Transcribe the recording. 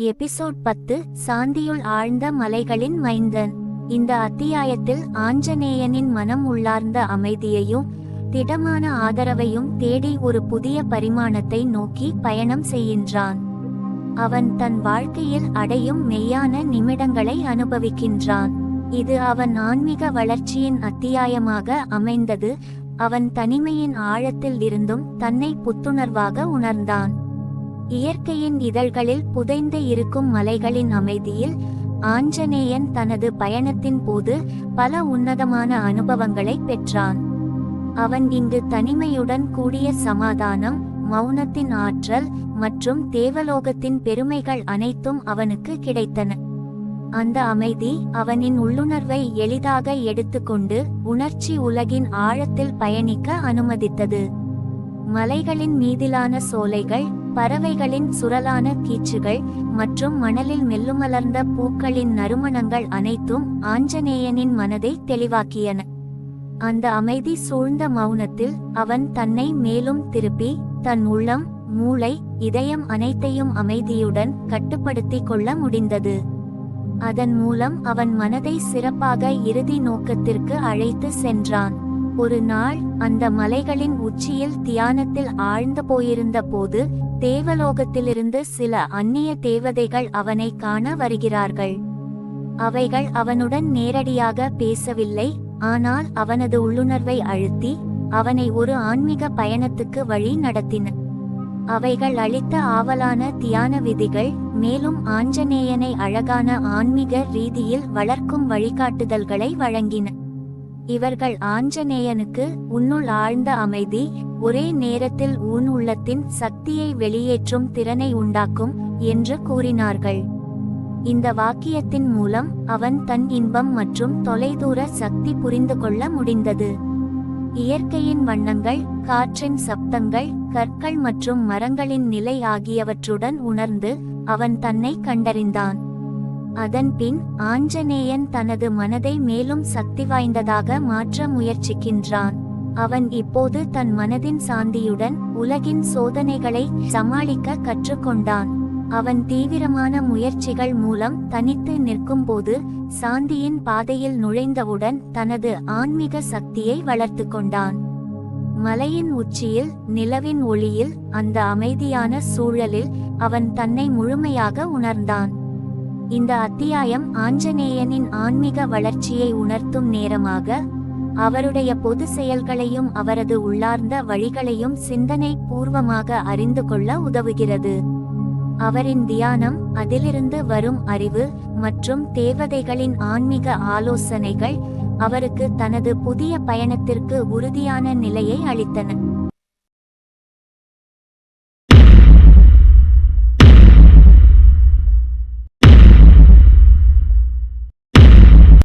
Episode 10 சாந்தியுள் ஆழ்ந்த மலைகளின் மைந்தன். இந்த அத்தியாயத்தில் ஆஞ்சநேயனின் மனம் உள்ளார்ந்த அமைதியையும் திடமான ஆதரவையும் தேடி ஒரு புதிய பரிமாணத்தை நோக்கி பயணம் செய்கின்றான். அவன் தன் வாழ்க்கையில் அடையும் மெய்யான நிமிடங்களை அனுபவிக்கின்றான். இது அவன் ஆன்மீக வளர்ச்சியின் அத்தியாயமாக அமைந்தது. அவன் தனிமையின் ஆழத்தில் இருந்தும் தன்னை புத்துணர்வாக உணர்ந்தான். இயற்கையின் இதழ்களில் புதைந்து இருக்கும் மலைகளின் அமைதியில் ஆஞ்சநேயன் தனது பயணத்தின் போது பல உன்னதமான அனுபவங்களை பெற்றான். அவன் இங்கு தனிமையுடன் கூடிய சமாதானம், மௌனத்தின் ஆற்றல் மற்றும் தேவலோகத்தின் பெருமைகள் அனைத்தும் அவனுக்கு கிடைத்தன. அந்த அமைதி அவனின் உள்ளுணர்வை எளிதாக எடுத்துக்கொண்டு உணர்ச்சி உலகின் ஆழத்தில் பயணிக்க அனுமதித்தது. மலைகளின் மீதிலான சோலைகள், பறவைகளின் சுரலான கீச்சுகள் மற்றும் மணலில் மெல்லுமலர்ந்த பூக்களின் நறுமணங்கள் அனைத்தும் ஆஞ்சநேயனின் மனதை தெளிவாக்கியன. அந்த அமைதி சூழ்ந்த மௌனத்தில் அவன் தன்னை மேலும் திருப்பி தன் உள்ளம், மூளை, இதயம் அனைத்தையும் அமைதியுடன் கட்டுப்படுத்திக் கொள்ள முடிந்தது. அதன் மூலம் அவன் மனதை சிறப்பாக இறுதி நோக்கத்திற்கு அழைத்து சென்றான். ஒரு நாள் அந்த மலைகளின் உச்சியில் தியானத்தில் ஆழ்ந்து போயிருந்த போது தேவலோகத்திலிருந்து சில அந்நிய தேவதைகள் அவனை காண வருகிறார்கள். அவைகள் அவனுடன் நேரடியாக பேசவில்லை, ஆனால் அவனது உள்ளுணர்வை அழுத்தி அவனை ஒரு ஆன்மீக பயணத்துக்கு வழி நடத்தின. அவைகள் அளித்த ஆவலான தியான விதிகள், மேலும் ஆஞ்சநேயனை அழகான ஆன்மீக ரீதியில் வளர்க்கும் வழிகாட்டுதல்களை வழங்கின. இவர்கள் ஆஞ்சநேயனுக்கு உன்னுள் ஆழ்ந்த அமைதி ஒரே நேரத்தில் உன் உள்ளத்தின் சக்தியை வெளியேற்றும் திறனை உண்டாக்கும் என்று கூறினார்கள். இந்த வாக்கியத்தின் மூலம் அவன் தன் இன்பம் மற்றும் தொலைதூர சக்தி புரிந்து கொள்ள முடிந்தது. இயற்கையின் வண்ணங்கள், காற்றின் சப்தங்கள், கற்கள் மற்றும் மரங்களின் நிலை ஆகியவற்றுடன் உணர்ந்து அவன் தன்னை கண்டறிந்தான். அதன்பின் ஆஞ்சநேயன் தனது மனதை மேலும் சக்தி வாய்ந்ததாக மாற்ற முயற்சிக்கின்றான். அவன் இப்போது தன் மனதின் சாந்தியுடன் உலகின் சோதனைகளை சமாளிக்க கற்றுக்கொண்டான். அவன் தீவிரமான முயற்சிகள் மூலம் தனித்து நிற்கும்போது சாந்தியின் பாதையில் நுழைந்தவுடன் தனது ஆன்மீக சக்தியை வளர்த்து கொண்டான். மலையின் உச்சியில் நிலவின் ஒளியில் அந்த அமைதியான சூழலில் அவன் தன்னை முழுமையாக உணர்ந்தான். இந்த அத்தியாயம் ஆஞ்சநேயனின் ஆன்மீக வளர்ச்சியை உணர்த்தும் நேரமாக அவருடைய பொது செயல்களையும் அவரது உள்ளார்ந்த வழிகளையும் சிந்தனை பூர்வமாக அறிந்து கொள்ள உதவுகிறது. அவரின் தியானம், அதிலிருந்து வரும் அறிவு மற்றும் தேவதைகளின் ஆன்மீக ஆலோசனைகள் அவருக்கு தனது புதிய பயணத்திற்கு உறுதியான நிலையை அளித்தன.